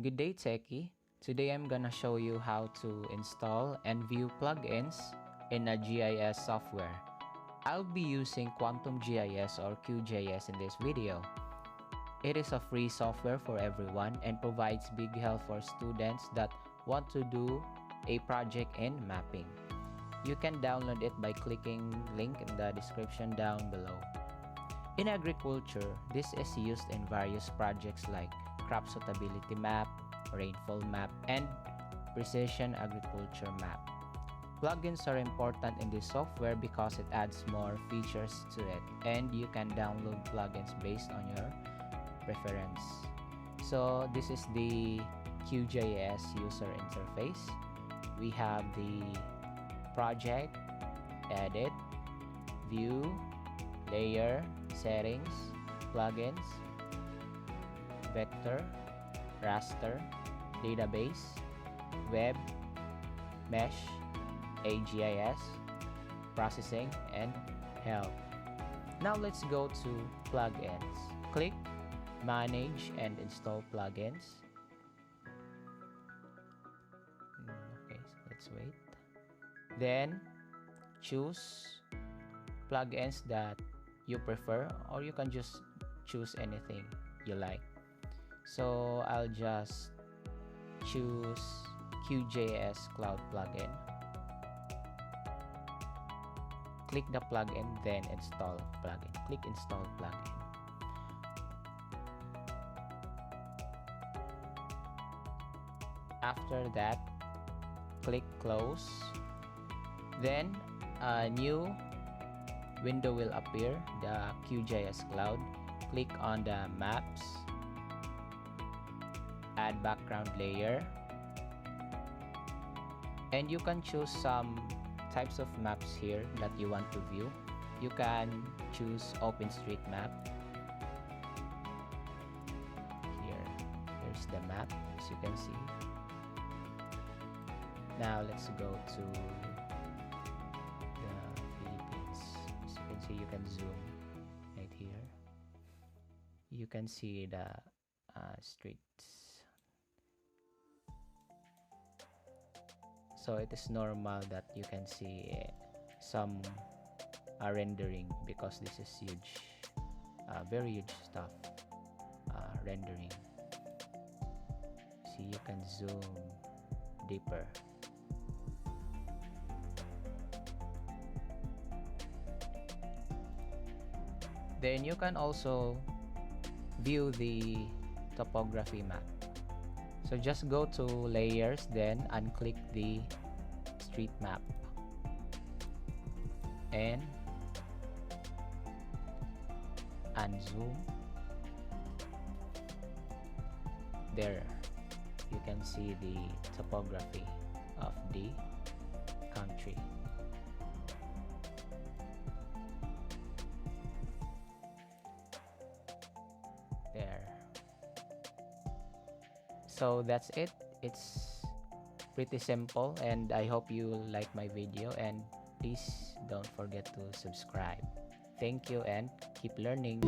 Good day, Techie. Today I'm gonna show you how to install and view plugins in a GIS software. I'll be using Quantum GIS or QGIS in this video. It is a free software for everyone and provides big help for students that want to do a project in mapping. You can download it by clicking link in the description down below. In agriculture, this is used in various projects like crop suitability map, rainfall map, and precision agriculture map. Plugins are important in this software because it adds more features to it, and you can download plugins based on your preference. So this is the QGIS user interface. We have the project, edit, view, layer, settings, plugins, vector, raster, database, web, mesh, AGIS, processing, and help. Now let's go to plugins. Click manage and install plugins. Okay, so let's wait. Then choose plugins that you prefer, or you can just choose anything you like. So I'll just choose QGIS Cloud plugin. Click the plugin, then install plugin. Click install plugin. After that, click close. Then a new window will appear, the QGIS Cloud. Click on the maps, add background layer, and you can choose some types of maps here that you want to view. You can choose OpenStreetMap. Here's the map, as you can see. Now let's go to the Philippines. As you can see, you can zoom right here. You can see the streets. So it is normal that you can see some rendering because this is huge, very huge stuff, rendering. See, you can zoom deeper. Then you can also view the topography map. So just go to layers, then unclick the street map and unzoom. There you can see the topography of the country. There. So that's it. It's pretty simple, and I hope you like my video, and please don't forget to subscribe. Thank you and keep learning.